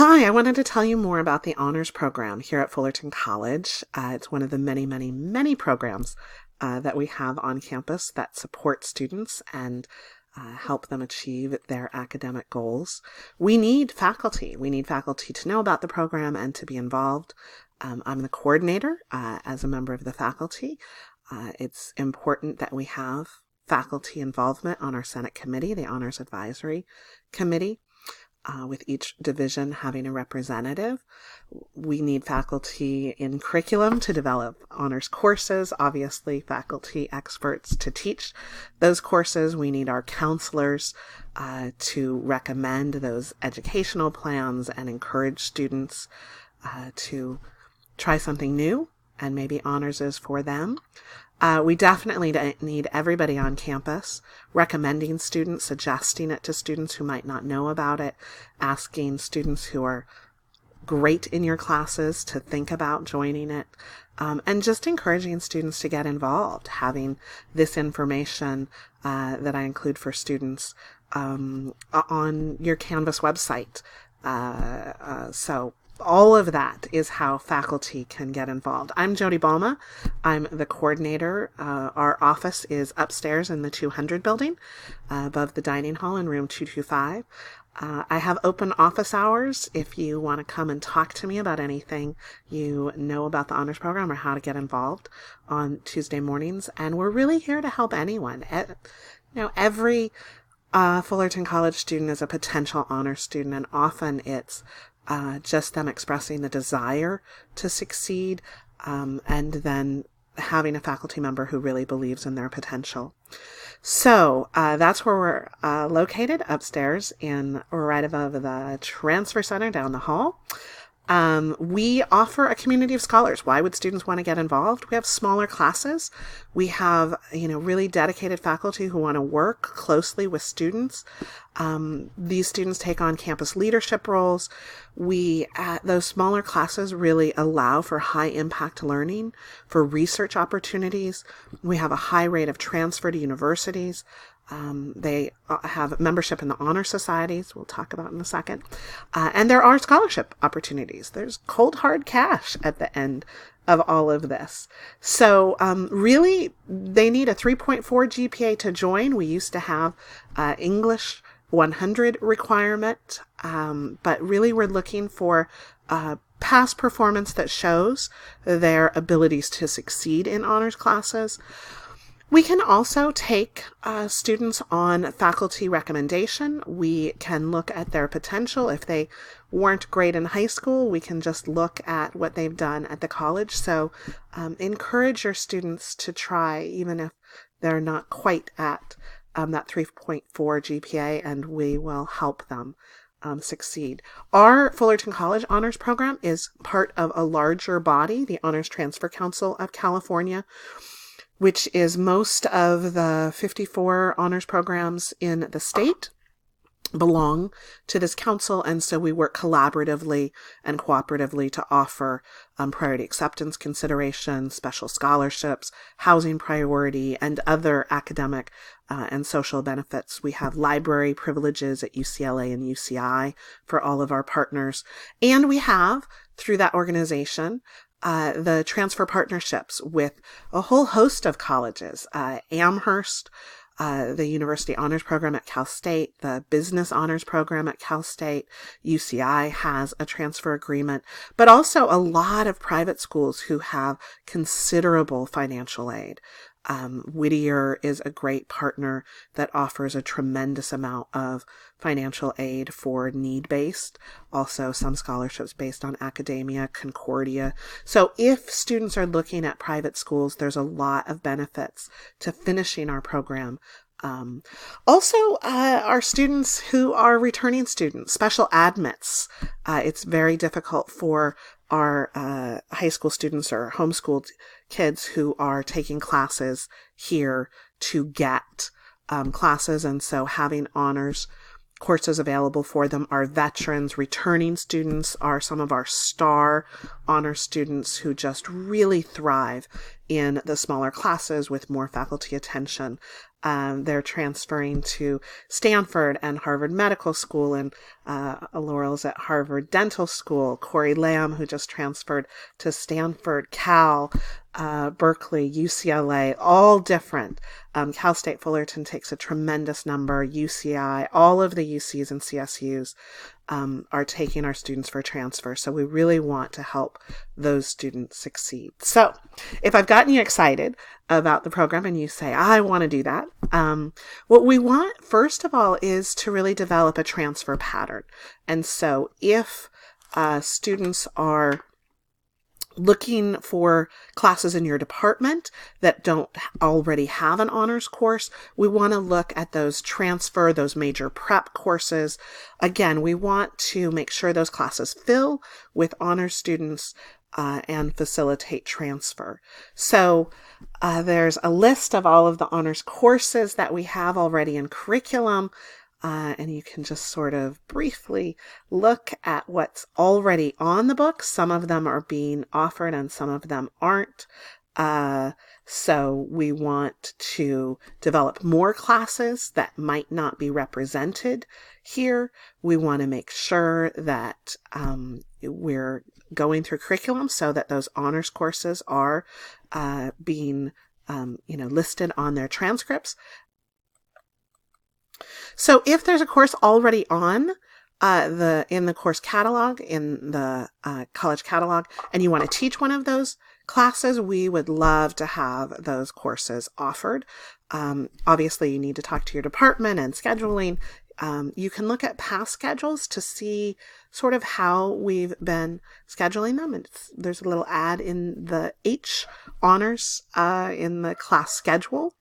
Hi, I wanted to tell you more about the honors program here at Fullerton College. It's one of the many, many, many programs that we have on campus that support students and help them achieve their academic goals. We need faculty. We need faculty to know about the program and to be involved. I'm the coordinator as a member of the faculty. It's important that we have faculty involvement on our Senate committee, the Honors Advisory Committee. With each division having a representative. We need faculty in curriculum to develop honors courses, obviously faculty experts to teach those courses. We need our counselors to recommend those educational plans and encourage students to try something new, and maybe honors is for them. We definitely need everybody on campus recommending students, suggesting it to students who might not know about it, asking students who are great in your classes to think about joining it, and just encouraging students to get involved, having this information that I include for students on your Canvas website. So all of that is how faculty can get involved. I'm Jody Balma. I'm the coordinator. Our office is upstairs in the 200 building above the dining hall in room 225. I have open office hours if you want to come and talk to me about anything you know about the honors program or how to get involved on Tuesday mornings. And we're really here to help anyone. Every Fullerton College student is a potential honors student, and often it's just them expressing the desire to succeed, and then having a faculty member who really believes in their potential. So that's where we're located, upstairs right above the transfer center down the hall. We offer a community of scholars. Why would students want to get involved? We have smaller classes. We have, really dedicated faculty who want to work closely with students. These students take on campus leadership roles. Those smaller classes really allow for high impact learning, for research opportunities. We have a high rate of transfer to universities. They have membership in the honor societies, we'll talk about in a second. And there are scholarship opportunities. There's cold, hard cash at the end of all of this. So really, they need a 3.4 GPA to join. We used to have English 100 requirement, but really we're looking for past performance that shows their abilities to succeed in honors classes. We can also take students on faculty recommendation. We can look at their potential. If they weren't great in high school, we can just look at what they've done at the college. So encourage your students to try, even if they're not quite at that 3.4 GPA, and we will help them succeed. Our Fullerton College Honors Program is part of a larger body, the Honors Transfer Council of California, which is most of the 54 honors programs in the state belong to this council, and so we work collaboratively and cooperatively to offer priority acceptance considerations, special scholarships, housing priority, and other academic and social benefits. We have library privileges at UCLA and UCI for all of our partners, and we have, through that organization, the transfer partnerships with a whole host of colleges, Amherst, the University Honors Program at Cal State, the Business Honors Program at Cal State, UCI has a transfer agreement, but also a lot of private schools who have considerable financial aid. Whittier is a great partner that offers a tremendous amount of financial aid for need-based, also some scholarships based on academia, Concordia. So if students are looking at private schools, there's a lot of benefits to finishing our program. Also, our students who are returning students, special admits. It's very difficult for our high school students or homeschooled kids who are taking classes here to get classes, and so having honors courses available for them. Our veterans, returning students are some of our star honor students who just really thrive in the smaller classes with more faculty attention. They're transferring to Stanford and Harvard Medical School, and Laurel's at Harvard Dental School. Corey Lamb, who just transferred to Stanford, Cal, Berkeley, UCLA, all different. Cal State Fullerton takes a tremendous number. UCI, all of the UCs and CSUs are taking our students for transfer. So we really want to help those students succeed. So if I've gotten you excited about the program and you say, I want to do that, what we want, first of all, is to really develop a transfer pattern. And so if students are looking for classes in your department that don't already have an honors course, we want to look at those major prep courses. Again, we want to make sure those classes fill with honors students and facilitate transfer. So there's a list of all of the honors courses that we have already in curriculum. And you can just sort of briefly look at what's already on the books. Some of them are being offered and some of them aren't. So we want to develop more classes that might not be represented here. We want to make sure that we're going through curriculum so that those honors courses are being listed on their transcripts. So if there's a course already on in the course catalog, in the college catalog, and you want to teach one of those classes, we would love to have those courses offered. Obviously, you need to talk to your department and scheduling. You can look at past schedules to see sort of how we've been scheduling them. There's a little ad in the H honors in the class schedule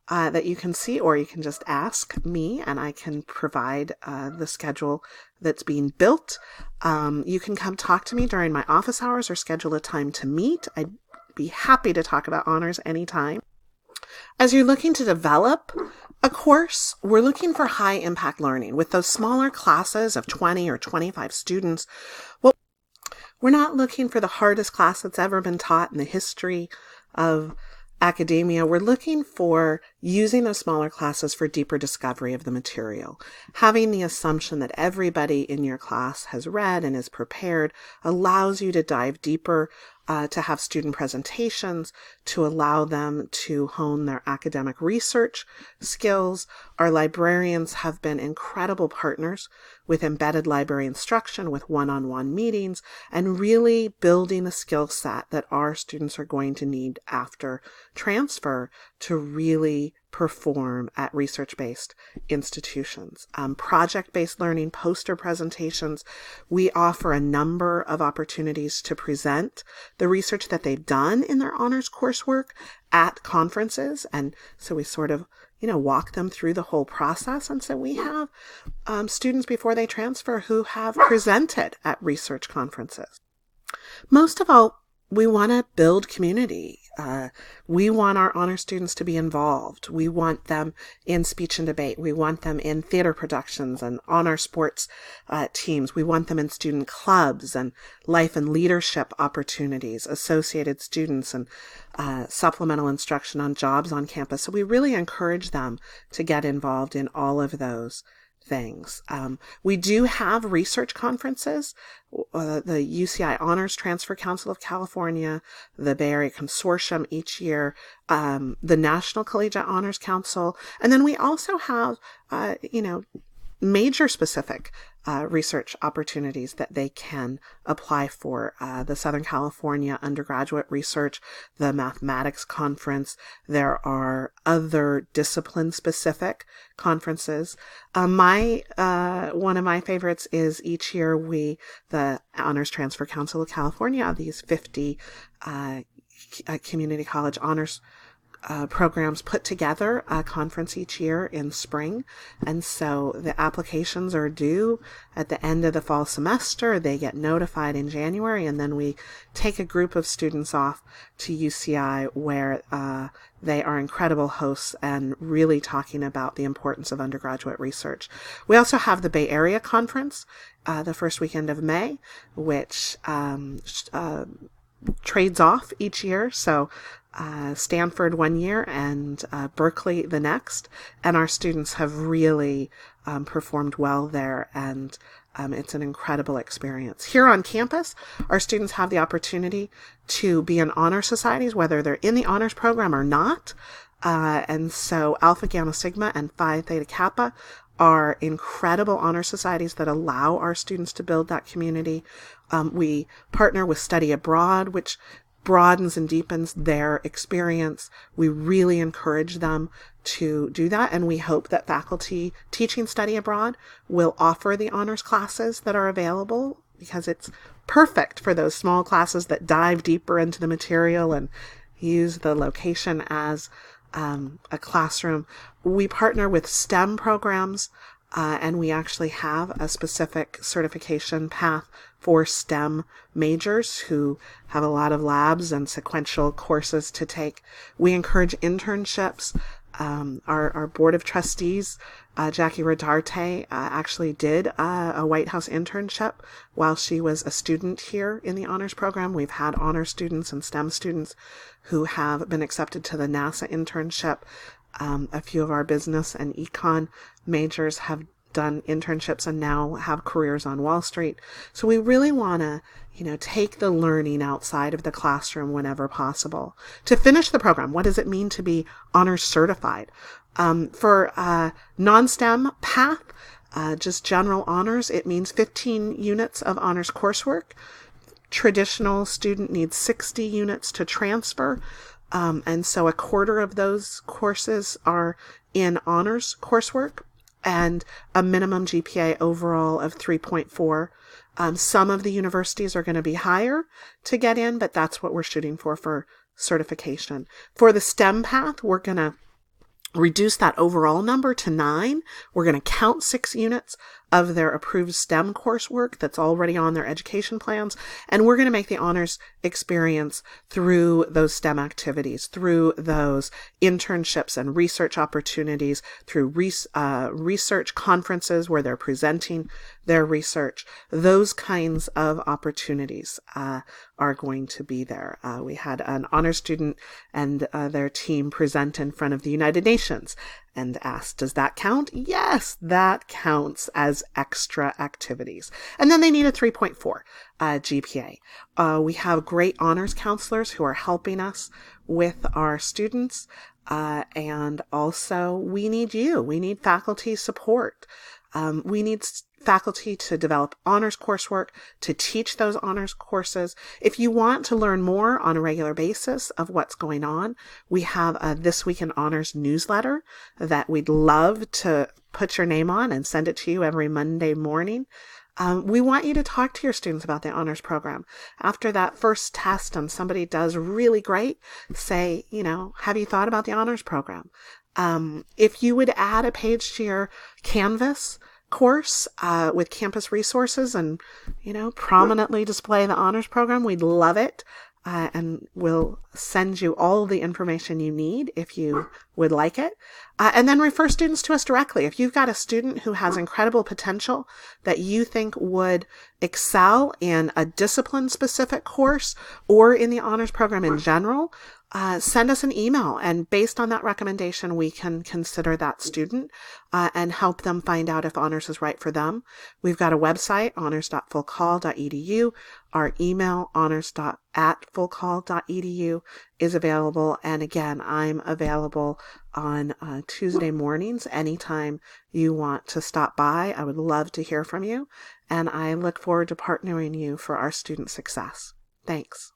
that you can see, or you can just ask me and I can provide the schedule that's being built. You can come talk to me during my office hours or schedule a time to meet. I'd be happy to talk about honors anytime. As you're looking to develop a course, we're looking for high impact learning. With those smaller classes of 20 or 25 students, well, we're not looking for the hardest class that's ever been taught in the history of academia. We're looking for using those smaller classes for deeper discovery of the material. Having the assumption that everybody in your class has read and is prepared allows you to dive deeper, to have student presentations, to allow them to hone their academic research skills. Our librarians have been incredible partners with embedded library instruction, with one-on-one meetings, and really building the skill set that our students are going to need after transfer to really perform at research-based institutions. Project-based learning, poster presentations. We offer a number of opportunities to present the research that they've done in their honors coursework at conferences. And so we sort of, walk them through the whole process. And so we have students before they transfer who have presented at research conferences. Most of all, we want to build community. We want our honor students to be involved. We want them in speech and debate. We want them in theater productions and honor sports teams. We want them in student clubs and life and leadership opportunities, associated students, and supplemental instruction on jobs on campus. So we really encourage them to get involved in all of those things. We do have research conferences, the UCI Honors Transfer Council of California, the Bay Area Consortium each year, the National Collegiate Honors Council, and then we also have, major specific research opportunities that they can apply for. The Southern California Undergraduate Research, the Mathematics Conference. There are other discipline-specific conferences. One of my favorites is each year the Honors Transfer Council of California, these 50 community college honors programs put together a conference each year in spring. And so the applications are due at the end of the fall semester. They get notified in January, and then we take a group of students off to UCI where they are incredible hosts and really talking about the importance of undergraduate research. We also have the Bay Area Conference the first weekend of May, which trades off each year. So Stanford one year and Berkeley the next, and our students have really performed well there, and it's an incredible experience. Here on campus, our students have the opportunity to be in honor societies, whether they're in the honors program or not. And so Alpha Gamma Sigma and Phi Theta Kappa are incredible honor societies that allow our students to build that community. We partner with Study Abroad, which broadens and deepens their experience. We really encourage them to do that, and we hope that faculty teaching study abroad will offer the honors classes that are available, because it's perfect for those small classes that dive deeper into the material and use the location as a classroom. We partner with STEM programs, and we actually have a specific certification path for STEM majors who have a lot of labs and sequential courses to take. We encourage internships. Our board of trustees, Jackie Rodarte, actually did a White House internship while she was a student here in the honors program. We've had honor students and STEM students who have been accepted to the NASA internship. A few of our business and econ majors have done internships and now have careers on Wall Street. So we really want to, take the learning outside of the classroom whenever possible. To finish the program, what does it mean to be honors certified? For non-STEM path, just general honors, it means 15 units of honors coursework. Traditional student needs 60 units to transfer. And so a quarter of those courses are in honors coursework, and a minimum GPA overall of 3.4. Some of the universities are going to be higher to get in, but that's what we're shooting for certification. For the STEM path, we're going to reduce that overall number to 9. We're going to count 6 units of their approved STEM coursework that's already on their education plans, and we're going to make the honors experience through those STEM activities, through those internships and research opportunities, through research conferences where they're presenting their research. Those kinds of opportunities are going to be there. We had an honor student and their team present in front of the United Nations and asked, does that count? Yes, that counts as extra activities. And then they need a 3.4 GPA. We have great honors counselors who are helping us with our students. And also we need you. We need faculty support. We need faculty to develop honors coursework, to teach those honors courses. If you want to learn more on a regular basis of what's going on, we have a This Week in Honors newsletter that we'd love to put your name on and send it to you every Monday morning. We want you to talk to your students about the honors program. After that first test and somebody does really great, say, have you thought about the honors program? If you would add a page to your Canvas course with campus resources and, prominently display the honors program, we'd love it. And we'll send you all the information you need if you would like it. And then refer students to us directly. If you've got a student who has incredible potential that you think would excel in a discipline-specific course or in the honors program in general, send us an email, and based on that recommendation, we can consider that student and help them find out if honors is right for them. We've got a website, honors.fullcall.edu. Our email, honors.fullcall.edu, is available. And again, I'm available on Tuesday mornings anytime you want to stop by. I would love to hear from you, and I look forward to partnering you for our student success. Thanks.